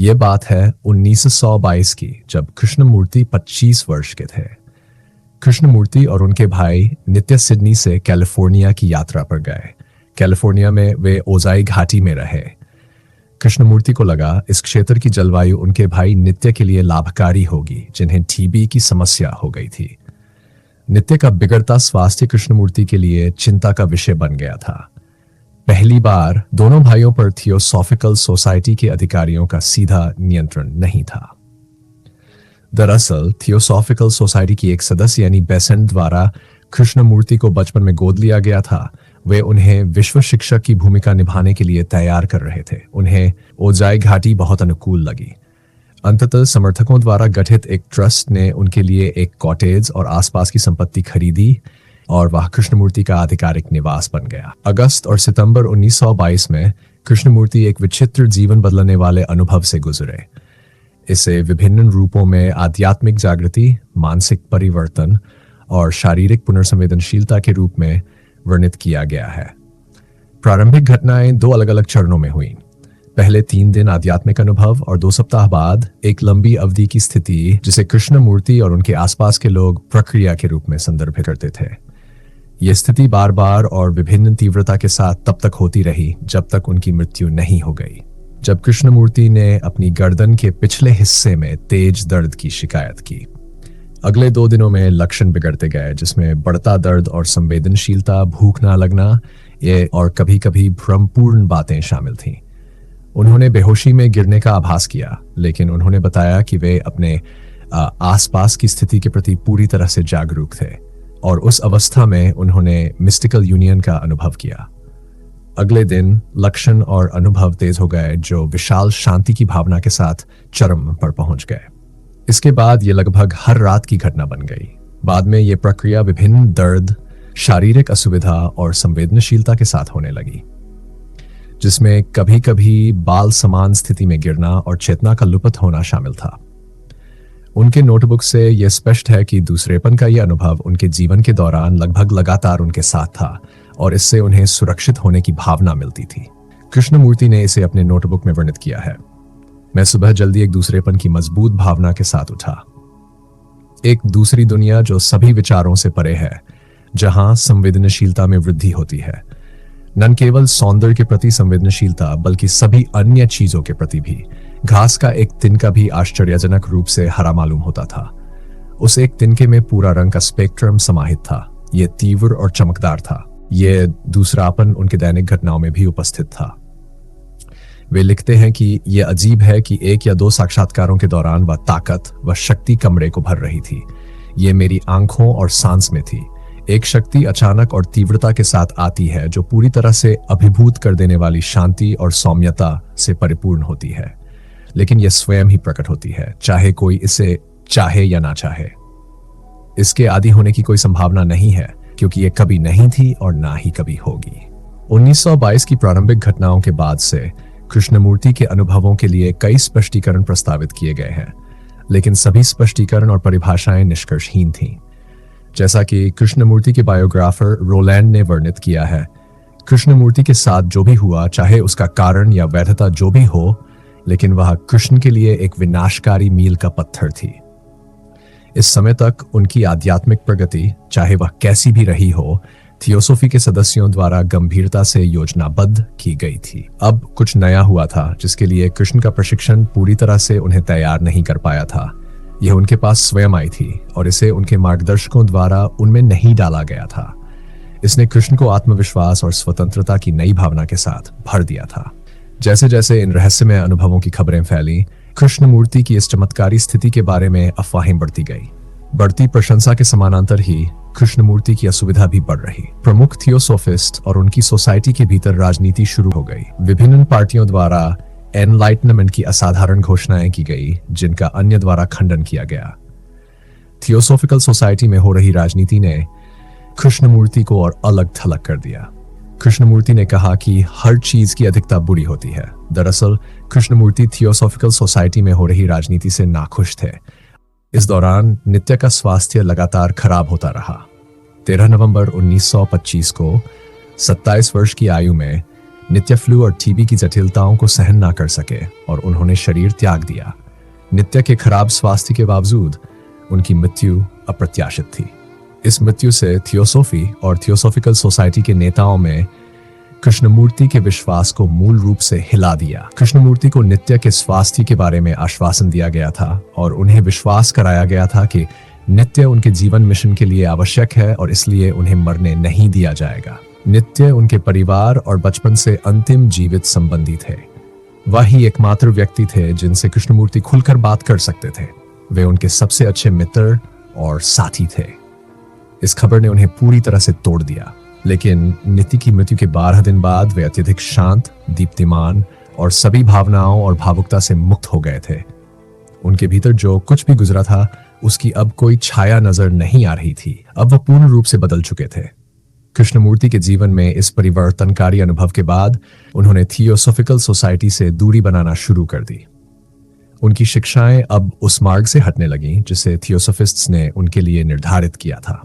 ये बात है 1922 की, जब कृष्णमूर्ति 25 वर्ष के थे। कृष्णमूर्ति और उनके भाई नित्य सिडनी से कैलिफोर्निया की यात्रा पर गए। कैलिफोर्निया में वे ओजाई घाटी में रहे। कृष्णमूर्ति को लगा इस क्षेत्र की जलवायु उनके भाई नित्य के लिए लाभकारी होगी, जिन्हें टीबी की समस्या हो गई थी। नित्य का बिगड़ता स्वास्थ्य कृष्णमूर्ति के लिए चिंता का विषय बन गया था। पहली बार दोनों भाइयों पर थियोसॉफिकल सोसाइटी के अधिकारियों का सीधा नियंत्रण नहीं था। दरअसल थियोसॉफिकल सोसाइटी की एक सदस्य यानी बेसेंट द्वारा कृष्णमूर्ति को बचपन में गोद लिया गया था। वे उन्हें विश्व शिक्षक की भूमिका निभाने के लिए तैयार कर रहे थे। उन्हें ओजाई घाटी बहुत अनुकूल लगी। अंततः समर्थकों द्वारा गठित एक ट्रस्ट ने उनके लिए एक कॉटेज और आसपास की संपत्ति खरीदी और वह कृष्णमूर्ति का आधिकारिक निवास बन गया। अगस्त और सितंबर 1922 में कृष्णमूर्ति एक विचित्र जीवन बदलने वाले अनुभव से गुजरे। इसे विभिन्न रूपों में आध्यात्मिक जागृति, मानसिक परिवर्तन और शारीरिक पुनर्संवेदनशीलता के रूप में वर्णित किया गया है। प्रारंभिक घटनाएं 2 अलग अलग चरणों में हुई। पहले 3 दिन आध्यात्मिक अनुभव और 2 सप्ताह बाद एक लंबी अवधि की स्थिति, जिसे कृष्णमूर्ति और उनके आसपास के लोग प्रक्रिया के रूप में संदर्भित करते थे। यह स्थिति बार बार और विभिन्न तीव्रता के साथ तब तक होती रही जब तक उनकी मृत्यु नहीं हो गई। जब कृष्णमूर्ति ने अपनी गर्दन के पिछले हिस्से में तेज दर्द की शिकायत की। अगले 2 दिनों में लक्षण बिगड़ते गए, जिसमें बढ़ता दर्द और संवेदनशीलता, भूख ना लगना ये और कभी कभी भ्रमपूर्ण बातें शामिल थीं। उन्होंने बेहोशी में गिरने का आभास किया, लेकिन उन्होंने बताया कि वे अपने आसपास की स्थिति के प्रति पूरी तरह से जागरूक थे और उस अवस्था में उन्होंने मिस्टिकल यूनियन का अनुभव किया। अगले दिन लक्षण और अनुभव तेज हो गए, जो विशाल शांति की भावना के साथ चरम पर पहुंच गए। इसके बाद ये लगभग हर रात की घटना बन गई। बाद में ये प्रक्रिया विभिन्न दर्द, शारीरिक असुविधा और संवेदनशीलता के साथ होने लगी, जिसमें कभी कभी बाल समान स्थिति में गिरना और चेतना का लुप्त होना शामिल था। उनके नोटबुक से यह स्पष्ट है कि दूसरेपन का यह अनुभव उनके जीवन के दौरान लगभग लगातार उनके साथ था और इससे उन्हें सुरक्षित होने की भावना मिलती थी। कृष्णमूर्ति ने इसे अपने नोटबुक में वर्णित किया है। मैं सुबह जल्दी एक दूसरेपन की मजबूत भावना के साथ उठा। एक दूसरी दुनिया जो सभी विचारों से परे है, जहां संवेदनशीलता में वृद्धि होती है। न केवल सौंदर्य के प्रति संवेदनशीलता, बल्कि सभी अन्य चीजों के प्रति भी। घास का एक तिनका भी आश्चर्यजनक रूप से हरा मालूम होता था। उस एक तिनके में पूरा रंग का स्पेक्ट्रम समाहित था। यह तीव्र और चमकदार था। यह दूसरापन उनके दैनिक घटनाओं में भी उपस्थित था। वे लिखते हैं कि यह अजीब है कि 1 या 2 साक्षात्कारों के दौरान वह ताकत व शक्ति कमरे को भर रही थी। यह मेरी आंखों और सांस में थी। एक शक्ति अचानक और तीव्रता के साथ आती है जो पूरी तरह से अभिभूत कर देने वाली शांति और सौम्यता से परिपूर्ण होती है, लेकिन यह स्वयं ही प्रकट होती है, चाहे कोई इसे चाहे या ना चाहे। इसके आदि होने की कोई संभावना नहीं है, क्योंकि यह कभी नहीं थी और ना ही कभी होगी। 1922 की प्रारंभिक घटनाओं के बाद से कृष्णमूर्ति के अनुभवों के लिए कई स्पष्टीकरण प्रस्तावित किए गए हैं, लेकिन सभी स्पष्टीकरण और परिभाषाएं निष्कर्षहीन थीं। जैसा कि कृष्णमूर्ति के बायोग्राफर रोलैंड ने वर्णित किया है, कृष्णमूर्ति के साथ जो भी हुआ, चाहे उसका कारण या वैधता जो भी हो, लेकिन वह कृष्ण के लिए एक विनाशकारी मील का पत्थर थी। इस समय तक उनकी आध्यात्मिक प्रगति, चाहे वह कैसी भी रही हो, थियोसॉफी के सदस्यों द्वारा गंभीरता से योजनाबद्ध की गई थी। अब कुछ नया हुआ था, जिसके लिए कृष्ण का प्रशिक्षण पूरी तरह से उन्हें तैयार नहीं कर पाया था। यह उनके पास स्वयं आई थी और इसे उनके मार्गदर्शकों द्वारा उनमें नहीं डाला गया था। इसने कृष्ण को आत्मविश्वास और स्वतंत्रता की नई भावना के साथ भर दिया था। जैसे जैसे इन रहस्यमय अनुभवों की खबरें फैली, कृष्णमूर्ति की इस चमत्कारी स्थिति के बारे में अफवाहें बढ़ती गई। बढ़ती प्रशंसा के समानांतर ही कृष्णमूर्ति की असुविधा भी बढ़ रही। प्रमुख थियोसॉफिस्ट और उनकी सोसाइटी के भीतर राजनीति शुरू हो गई। विभिन्न पार्टियों द्वारा एनलाइटनमेंट की असाधारण घोषणाएं की गई, जिनका अन्य द्वारा खंडन किया गया। थियोसॉफिकल सोसाइटी में हो रही राजनीति ने कृष्णमूर्ति को और अलग थलग कर दिया। कृष्णमूर्ति ने कहा कि हर चीज की अधिकता बुरी होती है। दरअसल कृष्णमूर्ति थियोसॉफिकल सोसाइटी में हो रही राजनीति से नाखुश थे। इस दौरान नित्य का स्वास्थ्य लगातार खराब होता रहा। 13 नवंबर 1925 को 27 वर्ष की आयु में नित्य फ्लू और टीबी की जटिलताओं को सहन ना कर सके और उन्होंने शरीर त्याग दिया। नित्य के खराब स्वास्थ्य के बावजूद उनकी मृत्यु अप्रत्याशित थी। इस मृत्यु से थियोसॉफी और थियोसॉफिकल सोसाइटी के नेताओं में कृष्णमूर्ति के विश्वास को मूल रूप से हिला दिया। कृष्णमूर्ति को नित्य के स्वास्थ्य के बारे में आश्वासन दिया गया था और उन्हें विश्वास कराया गया था कि नित्य उनके जीवन मिशन के लिए आवश्यक है और इसलिए उन्हें मरने नहीं दिया जाएगा। नित्य उनके परिवार और बचपन से अंतिम जीवित संबंधी थे। वही एकमात्र व्यक्ति थे जिनसे कृष्णमूर्ति खुलकर बात कर सकते थे। वे उनके सबसे अच्छे मित्र और साथी थे। इस खबर ने उन्हें पूरी तरह से तोड़ दिया। लेकिन नित्य की मृत्यु के 12 दिन बाद वे अत्यधिक शांत, दीप्तिमान और सभी भावनाओं और भावुकता से मुक्त हो गए थे। उनके भीतर जो कुछ भी गुजरा था उसकी अब कोई छाया नजर नहीं आ रही थी। अब वह पूर्ण रूप से बदल चुके थे। कृष्णमूर्ति के जीवन में इस परिवर्तनकारी अनुभव के बाद उन्होंने थियोसॉफिकल सोसाइटी से दूरी बनाना शुरू कर दी। उनकी शिक्षाएं अब उस मार्ग से हटने लगीं जिसे थियोसॉफिस्ट्स ने उनके लिए निर्धारित किया था।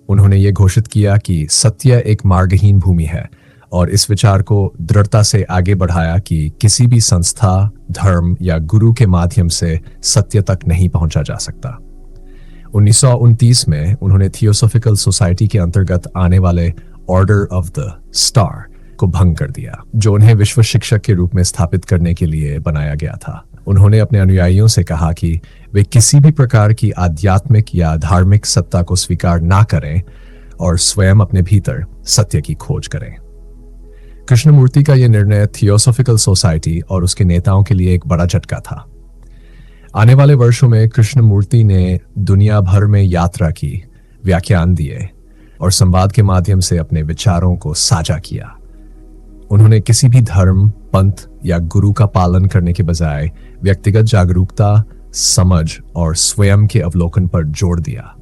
उन्होंने ये घोषित किया कि सत्य एक मार्गहीन भूमि है और इस विचार को दृढ़ता से आगे बढ़ाया कि किसी भी संस्था, धर्म या गुरु के माध्यम से सत्य तक नहीं पहुंचा जा सकता। 1929 में उन्होंने थियोसॉफिकल सोसाइटी के अंतर्गत आने वाले ऑर्डर ऑफ द स्टार को भंग कर दिया, जो उन्हें विश्व शिक्षक के रूप में स्थापित करने के लिए बनाया गया था। उन्होंने अपने अनुयायियों से कहा कि वे किसी भी प्रकार की आध्यात्मिक या धार्मिक सत्ता को स्वीकार ना करें और स्वयं अपने भीतर सत्य की खोज करें। कृष्णमूर्ति का यह निर्णय थियोसॉफिकल सोसाइटी और उसके नेताओं के लिए एक बड़ा झटका था। आने वाले वर्षों में कृष्णमूर्ति ने दुनिया भर में यात्रा की, व्याख्यान दिए और संवाद के माध्यम से अपने विचारों को साझा किया। उन्होंने किसी भी धर्म, पंथ या गुरु का पालन करने के बजाय व्यक्तिगत जागरूकता, समझ और स्वयं के अवलोकन पर जोर दिया।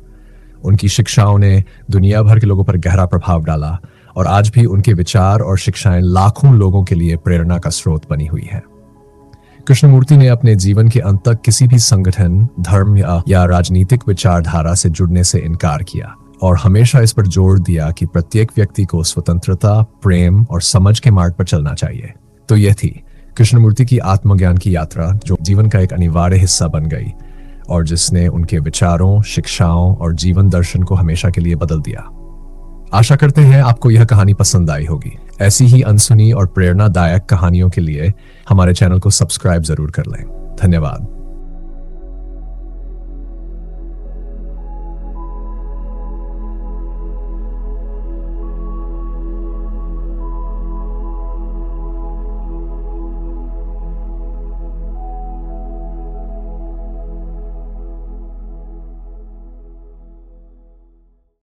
उनकी शिक्षाओं ने दुनिया भर के लोगों पर गहरा प्रभाव डाला और आज भी उनके विचार और शिक्षाएं लाखों लोगों के लिए प्रेरणा का स्रोत बनी हुई है। कृष्णमूर्ति ने अपने जीवन के अंत तक किसी भी संगठन, धर्म या राजनीतिक विचारधारा से जुड़ने से इनकार किया और हमेशा इस पर जोर दिया कि प्रत्येक व्यक्ति को स्वतंत्रता, प्रेम और समझ के मार्ग पर चलना चाहिए। तो यह थी कृष्णमूर्ति की आत्मज्ञान की यात्रा, जो जीवन का एक अनिवार्य हिस्सा बन गई और जिसने उनके विचारों, शिक्षाओं और जीवन दर्शन को हमेशा के लिए बदल दिया। आशा करते हैं आपको यह कहानी पसंद आई होगी। ऐसी ही अनसुनी और प्रेरणादायक कहानियों के लिए हमारे चैनल को सब्सक्राइब जरूर कर लें। धन्यवाद।